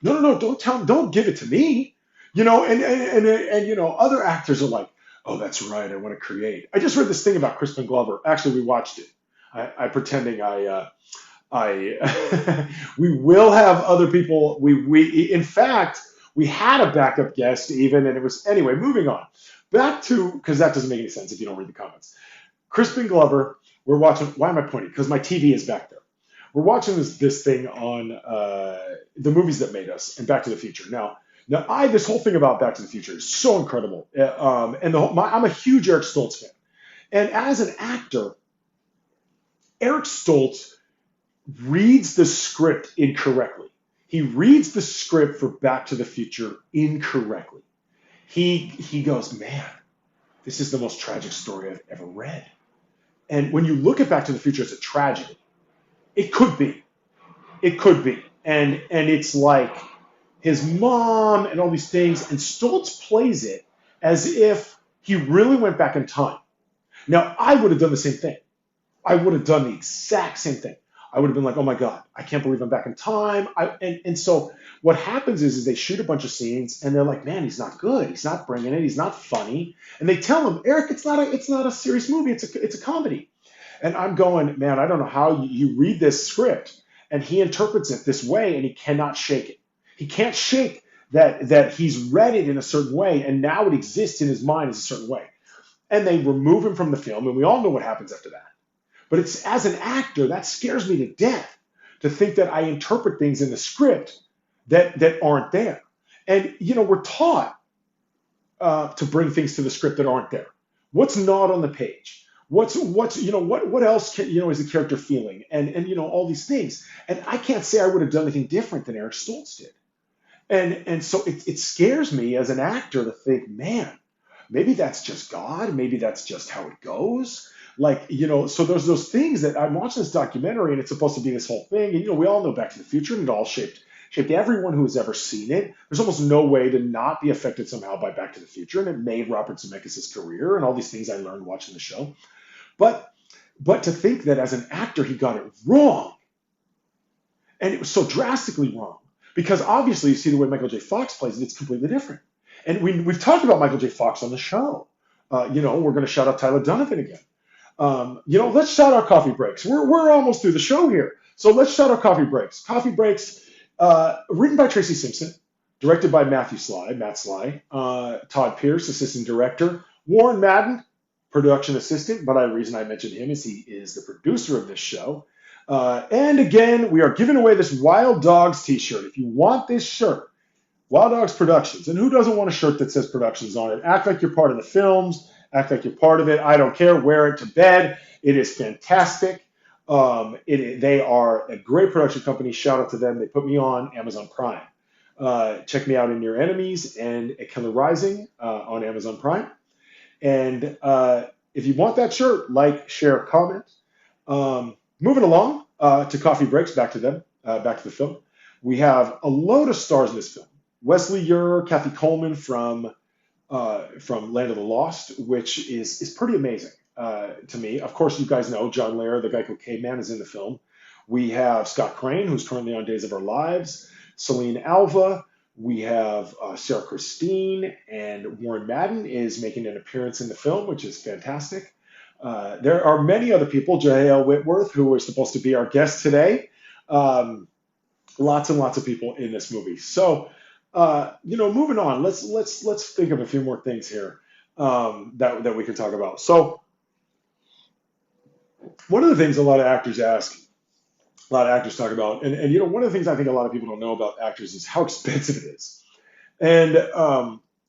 no, don't give it to me. And other actors are like, oh, that's right, I want to create. I just read this thing about Crispin Glover. Actually, we watched it. I'm pretending we will have other people. In fact, we had a backup guest even, and it was, anyway, moving on. Back to, because that doesn't make any sense if you don't read the comments. Crispin Glover, we're watching, why am I pointing? Because my TV is back there. we're watching this thing on the movies that made us and Back to the Future. Now, I this whole thing about Back to the Future is so incredible, and I'm a huge Eric Stoltz fan. And as an actor, Eric Stoltz reads the script incorrectly. He reads the script for Back to the Future incorrectly. He goes, man, this is the most tragic story I've ever read. And when you look at Back to the Future as a tragedy, it could be. It could be. And it's like his mom and all these things, and Stoltz plays it as if he really went back in time. Now, I would have done the same thing. I would have done the exact same thing. I would have been like, oh my God, I can't believe I'm back in time. And so what happens is they shoot a bunch of scenes and they're like, man, he's not good. He's not bringing it. He's not funny. And they tell him, Eric, it's not a serious movie. It's a comedy. And I'm going, man, I don't know how you read this script and he interprets it this way and he cannot shake it. He can't shake that he's read it in a certain way and now it exists in his mind as a certain way. And they remove him from the film and we all know what happens after that. But it's as an actor, that scares me to death to think that I interpret things in the script that aren't there. And, we're taught to bring things to the script that aren't there. What's not on the page? What else is the character feeling? And all these things. And I can't say I would have done anything different than Eric Stoltz did. And so it scares me as an actor to think, man, maybe that's just God. Maybe that's just how it goes. So there's those things that I'm watching this documentary and it's supposed to be this whole thing. And, we all know Back to the Future and it all shaped everyone who has ever seen it. There's almost no way to not be affected somehow by Back to the Future. And it made Robert Zemeckis' career and all these things I learned watching the show. But to think that as an actor, he got it wrong. And it was so drastically wrong because obviously you see the way Michael J. Fox plays it, it's completely different. And we've talked about Michael J. Fox on the show. We're going to shout out Tyler Donovan again. Let's shout out Coffee Breaks. We're almost through the show here. So let's shout out Coffee Breaks. Coffee Breaks, written by Tracy Simpson, directed by Matt Sly, Todd Pierce, assistant director, Warren Madden, production assistant, but the reason I mentioned him is he is the producer of this show. And again, we are giving away this Wild Dogs t-shirt. If you want this shirt, Wild Dogs Productions, and who doesn't want a shirt that says Productions on it? Act like you're part of the films. Act like you're part of it. I don't care. Wear it to bed. It is fantastic. They are a great production company. Shout out to them. They put me on Amazon Prime. Check me out in Your Enemies and A Killer Rising on Amazon Prime. And if you want that shirt, like, share, comment. Moving along to Coffee Breaks, back to them, back to the film. We have a load of stars in this film. Wesley Urer, Kathy Coleman from Land of the Lost, which is pretty amazing to me. Of course, you guys know John Lehrer, the Geico Caveman, is in the film. We have Scott Crane, who's currently on Days of Our Lives, Celine Alva. We have Sarah Christine, and Warren Madden is making an appearance in the film, which is fantastic. There are many other people, Jael Whitworth, who is supposed to be our guest today. Lots and lots of people in this movie. So, moving on, let's think of a few more things here that we can talk about. So, one of the things a lot of actors talk about, and one of the things I think a lot of people don't know about actors is how expensive it is. And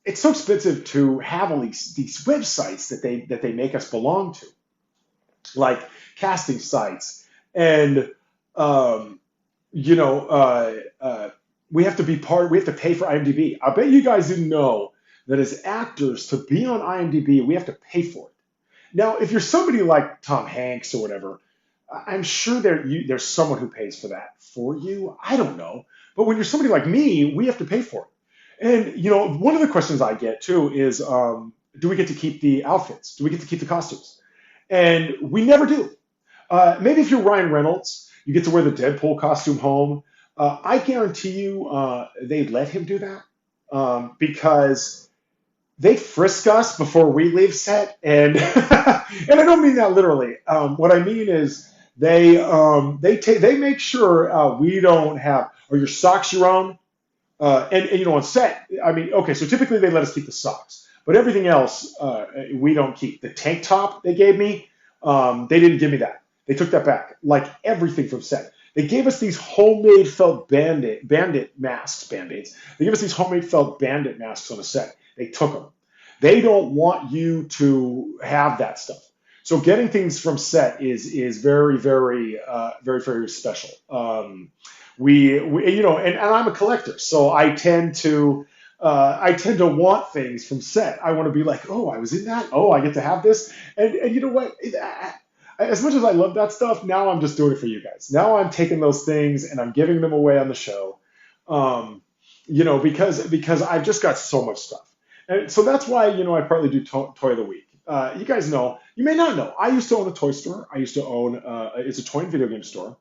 it's so expensive to have all these websites that they make us belong to, like casting sites, and we have to pay for IMDb. I bet you guys didn't know that as actors, to be on IMDb, we have to pay for it. Now, if you're somebody like Tom Hanks or whatever, I'm sure there's someone who pays for that for you. I don't know. But when you're somebody like me, we have to pay for it. And, one of the questions I get, too, is do we get to keep the outfits? Do we get to keep the costumes? And we never do. Maybe if you're Ryan Reynolds, you get to wear the Deadpool costume home. I guarantee you they let him do that because they frisk us before we leave set. And and I don't mean that literally. What I mean is they make sure we don't have, are your socks your own? And on set, I mean, okay, so typically they let us keep the socks, but everything else we don't keep. The tank top they gave me, they didn't give me that. They took that back, like everything from set. They gave us these homemade felt bandit masks, band-aids. They gave us these homemade felt bandit masks on a set. They took them. They don't want you to have that stuff. So getting things from set is very, very special. And I'm a collector, so I tend to want things from set. I want to be like, oh, I was in that. Oh, I get to have this. And you know what? As much as I love that stuff, now I'm just doing it for you guys. Now I'm taking those things and I'm giving them away on the show. Um, because I've just got so much stuff. And so that's why, I partly do Toy of the Week. You guys know, you may not know, I used to own a toy store. I used to own, it's a toy and video game store.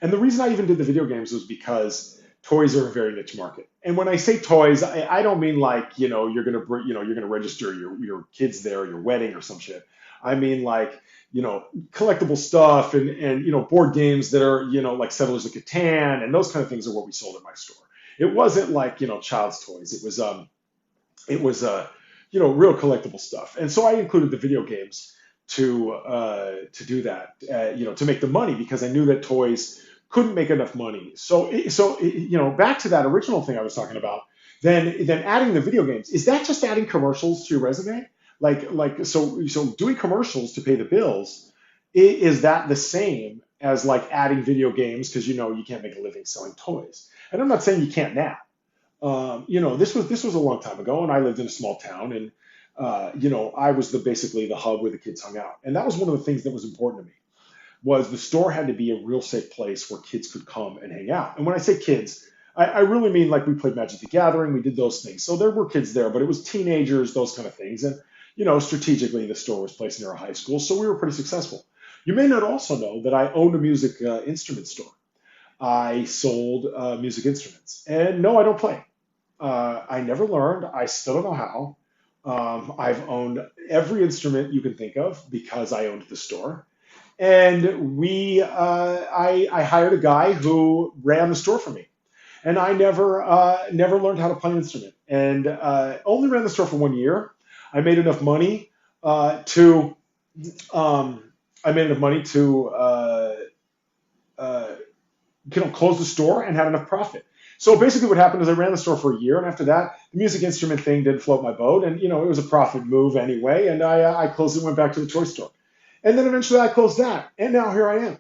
And the reason I even did the video games was because toys are a very niche market. And when I say toys, I don't mean like, you're gonna register your kids there, your wedding or some shit. I mean like, collectible stuff and board games that are, like Settlers of Catan and those kind of things are what we sold at my store. It wasn't like, child's toys. It was real collectible stuff. And so I included the video games to do that, to make the money because I knew that toys couldn't make enough money. So back to that original thing I was talking about. Then adding the video games, is that just adding commercials to your resume? So doing commercials to pay the bills, is that the same as like adding video games because you can't make a living selling toys? And I'm not saying you can't now. This was a long time ago, and I lived in a small town, and I was basically the hub where the kids hung out, and that was one of the things that was important to me. Was the store had to be a real safe place where kids could come and hang out. And when I say kids, I really mean like we played Magic the Gathering, we did those things. So there were kids there, but it was teenagers, those kind of things. And strategically, the store was placed near a high school, so we were pretty successful. You may not also know that I owned a music instrument store. I sold music instruments, and no, I don't play. I never learned. I still don't know how. I've owned every instrument you can think of because I owned the store. And I hired a guy who ran the store for me. And I never learned how to play an instrument. And only ran the store for 1 year. I made enough money to close the store and had enough profit. So basically what happened is I ran the store for a year, and after that, the music instrument thing didn't float my boat, and it was a profit move anyway, and I closed it and went back to the toy store. And then eventually I closed that, and now here I am.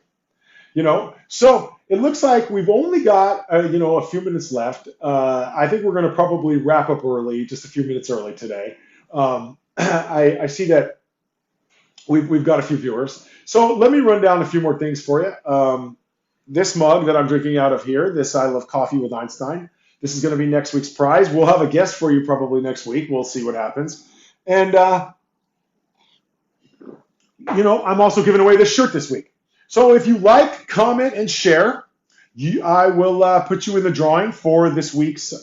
So it looks like we've only got a few minutes left. I think we're going to probably wrap up early, just a few minutes early today. I see that we've got a few viewers. So let me run down a few more things for you. This mug that I'm drinking out of here, this I Love Coffee with Einstein, this is going to be next week's prize. We'll have a guest for you probably next week. We'll see what happens. And, I'm also giving away this shirt this week. So if you like, comment, and share, I will put you in the drawing for this week's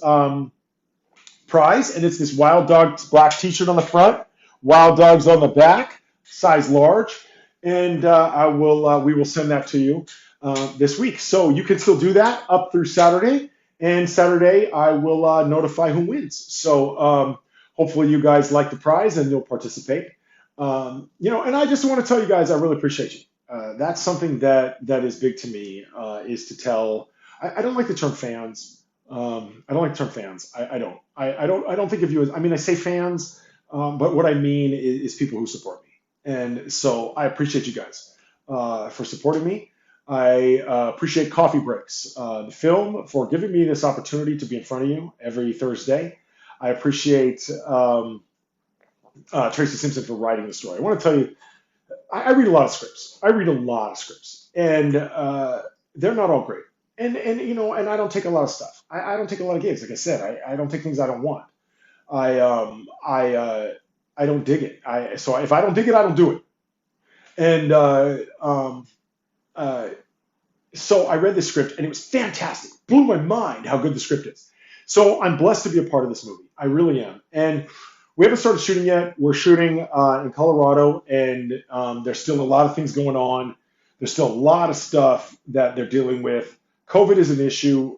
prize. And it's this Wild Dogs black t-shirt on the front, Wild Dogs on the back, size large. And we will send that to you this week. So you can still do that up through Saturday. And Saturday, I will notify who wins. So hopefully you guys like the prize and you'll participate. And I just want to tell you guys, I really appreciate you. That's something that is big to me, is to tell. I don't like the term fans. I don't like the term fans. I don't. I don't think of you as. I mean, I say fans, but what I mean is people who support me. And so I appreciate you guys for supporting me. I appreciate Coffee Breaks, the film, for giving me this opportunity to be in front of you every Thursday. I appreciate Tracy Simpson for writing the story. I want to tell you, I read a lot of scripts. And they're not all great. And I don't take a lot of stuff. I don't take a lot of gigs. Like I said, I don't take things I don't want. I don't dig it. So if I don't dig it, I don't do it. And so I read the script, and it was fantastic. Blew my mind how good the script is. So I'm blessed to be a part of this movie. I really am. And we haven't started shooting yet. We're shooting in Colorado, and there's still a lot of things going on. There's still a lot of stuff that they're dealing with. COVID is an issue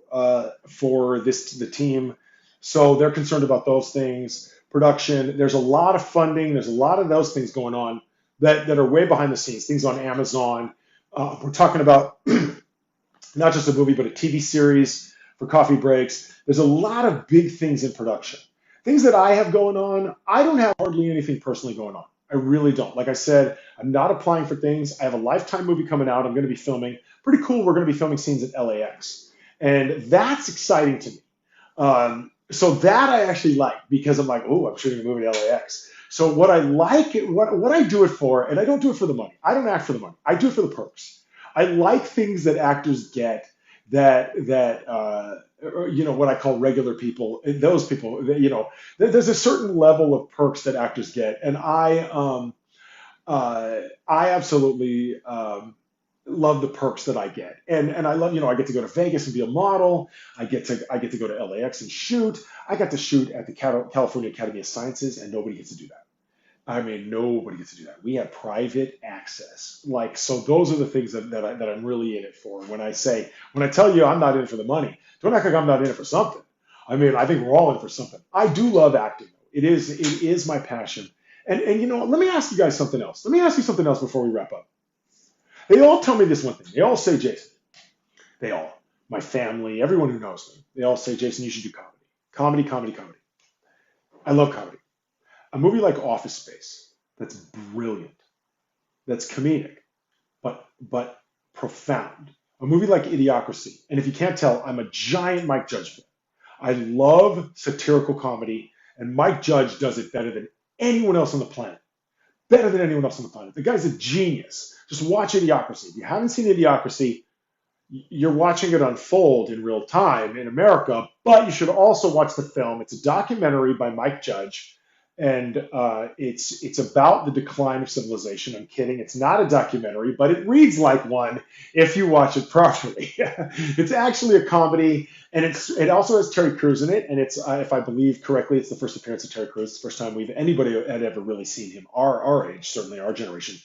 for the team, so they're concerned about those things. Production, there's a lot of funding. There's a lot of those things going on that are way behind the scenes, things on Amazon. We're talking about not just a movie, but a TV series for coffee breaks. There's a lot of big things in production. Things that I have going on, I don't have hardly anything personally going on. I really don't. Like I said, I'm not applying for things. I have a Lifetime movie coming out. I'm going to be filming. Pretty cool. We're going to be filming scenes at LAX. And that's exciting to me. So that I actually like because I'm like, oh, I'm shooting a movie at LAX. So what I like, what I do it for, and I don't do it for the money. I don't act for the money. I do it for the perks. I like things that actors get that what I call regular people. Those people, there's a certain level of perks that actors get, and I absolutely love the perks that I get, and I love, I get to go to Vegas and be a model. I get to go to LAX and shoot. I got to shoot at the California Academy of Sciences, and nobody gets to do that. I mean, nobody gets to do that. We have private access. Like, so those are the things that I'm really in it for. When I tell you I'm not in it for the money, don't act like I'm not in it for something. I mean, I think we're all in it for something. I do love acting. It is my passion. And let me ask you guys something else. Let me ask you something else before we wrap up. They all tell me this one thing. They all say, Jason, my family, everyone who knows me, they all say, Jason, you should do comedy. Comedy, comedy, comedy. I love comedy. A movie like Office Space, that's brilliant, that's comedic, but profound. A movie like Idiocracy, and if you can't tell, I'm a giant Mike Judge fan. I love satirical comedy, and Mike Judge does it better than anyone else on the planet. Better than anyone else on the planet. The guy's a genius. Just watch Idiocracy. If you haven't seen Idiocracy, you're watching it unfold in real time in America, but you should also watch the film. It's a documentary by Mike Judge, and it's about the decline of civilization. I'm kidding. It's not a documentary, but it reads like one if you watch it properly. It's actually a comedy, and it also has Terry Crews in it, and it's if I believe correctly, it's the first appearance of Terry Crews. It's the first time anybody had ever really seen him. Our age, certainly our generation.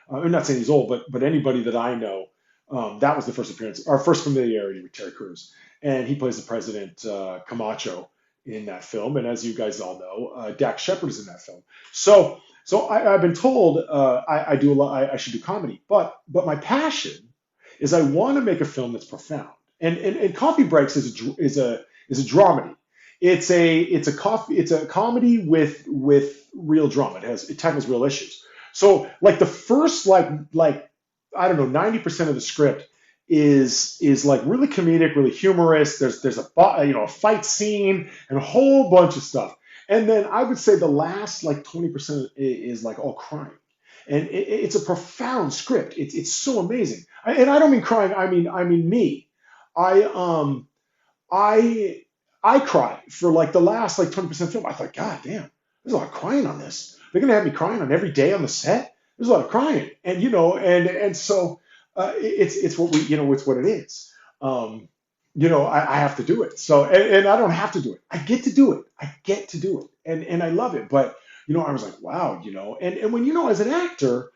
I'm not saying he's old, but anybody that I know, that was the first appearance, our first familiarity with Terry Crews, and he plays the president Camacho in that film. And as you guys all know, Dax Shepard is in that film. So I've been told I do a lot. I should do comedy, but my passion is I want to make a film that's profound. And Coffee Breaks is a dramedy. It's a comedy with real drama. It tackles real issues. So like the first like I don't know, 90% of the script is like really comedic, really humorous. There's a fight scene and a whole bunch of stuff. And then I would say the last like 20% is like all crying. And it's a profound script. It's so amazing. And I don't mean crying. I mean me. I I I cry for like the last like 20% of the film. I thought, God damn, there's a lot of crying on this. They're gonna have me crying on every day on the set. There's a lot of crying, and so it's what it's what it is. I have to do it. So and I don't have to do it. I get to do it. I get to do it, and I love it. But I was like, wow, and when as an actor,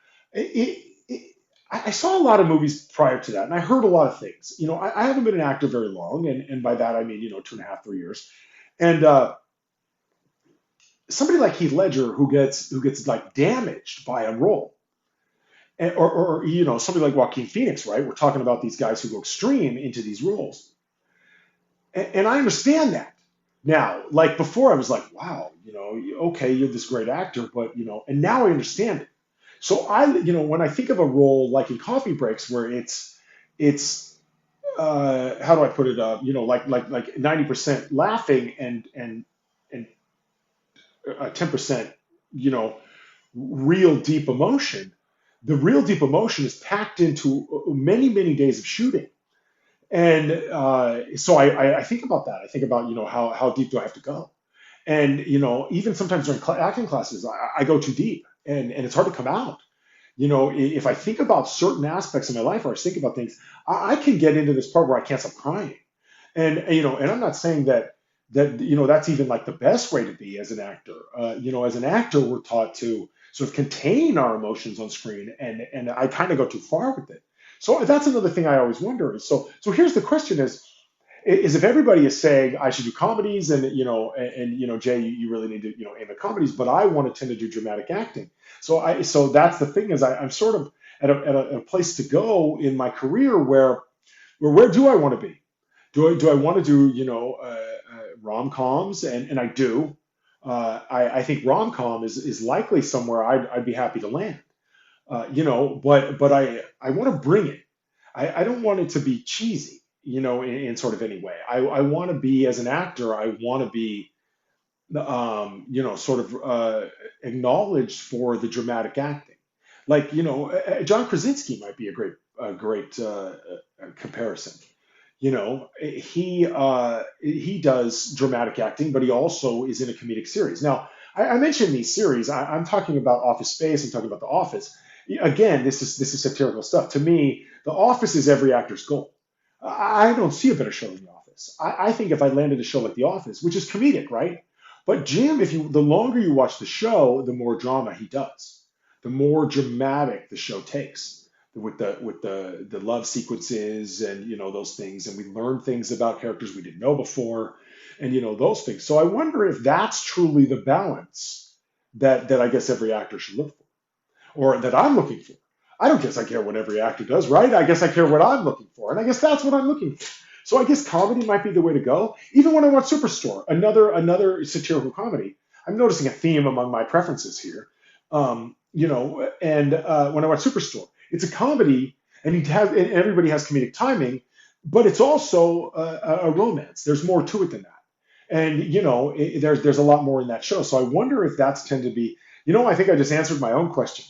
I saw a lot of movies prior to that, and I heard a lot of things. I haven't been an actor very long, and by that I mean 2.5, 3 years, and somebody like Heath Ledger who gets like damaged by a role, or somebody like Joaquin Phoenix, right? We're talking about these guys who go extreme into these roles, and I understand that now. Like before, I was like, wow, okay, you're this great actor, but and now I understand it. So when I think of a role like in Coffee Breaks, where it's how do I put it? Like 90% laughing and 10%, real deep emotion. The real deep emotion is packed into many, many days of shooting. And so I think about that. I think about, how deep do I have to go? And, even sometimes during acting classes, I go too deep and it's hard to come out. If I think about certain aspects of my life or I think about things, I can get into this part where I can't stop crying. And I'm not saying that's even like the best way to be as an actor. As an actor, we're taught to sort of contain our emotions on screen, and I kind of go too far with it. So that's another thing I always wonder is so here's the question is if everybody is saying I should do comedies and Jay, you really need to aim at comedies, but I want to tend to do dramatic acting. So that's the thing is I'm sort of at a place to go in my career where where do I want to be? Do I want to do, rom-coms? And I do. I think rom-com is likely somewhere I'd be happy to land. But I want to bring it. I don't want it to be cheesy, in sort of any way. I want to be, as an actor, I want to be, sort of acknowledged for the dramatic acting. Like, John Krasinski might be a great comparison. He does dramatic acting, but he also is in a comedic series. Now, I mentioned these series. I'm talking about Office Space. I'm talking about The Office. Again, this is satirical stuff. To me, The Office is every actor's goal. I don't see a better show than The Office. I think if I landed a show like The Office, which is comedic, right? But Jim, the longer you watch the show, the more drama he does, the more dramatic the show takes with the love sequences and those things, and we learn things about characters we didn't know before, and those things. So I wonder if that's truly the balance that I guess every actor should look for, or that I'm looking for. I don't guess I care what every actor does, right? I guess I care what I'm looking for, and I guess that's what I'm looking for. So I guess comedy might be the way to go. Even when I watch Superstore, another satirical comedy, I'm noticing a theme among my preferences here. When I watch Superstore, it's a comedy, and everybody has comedic timing, but it's also a romance. There's more to it than that, and there's a lot more in that show. So I wonder if that's tend to be. I think I just answered my own question.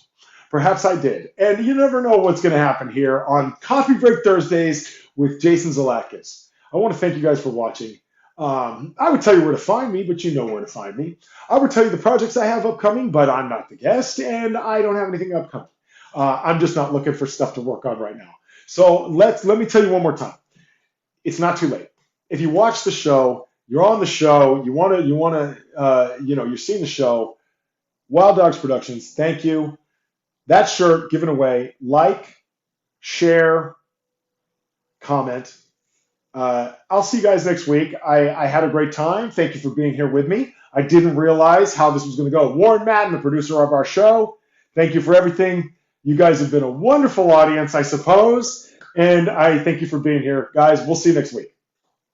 Perhaps I did. And you never know what's going to happen here on Coffee Break Thursdays with Jason Zlatkus. I want to thank you guys for watching. I would tell you where to find me, but you know where to find me. I would tell you the projects I have upcoming, but I'm not the guest, and I don't have anything upcoming. I'm just not looking for stuff to work on right now. So let me tell you one more time. It's not too late. If you watch the show, you're on the show, you're seeing the show. Wild Dogs Productions, thank you. That shirt given away. Like, share, comment. I'll see you guys next week. I had a great time. Thank you for being here with me. I didn't realize how this was going to go. Warren Madden, the producer of our show, thank you for everything. You guys have been a wonderful audience, I suppose. And I thank you for being here. Guys, we'll see you next week.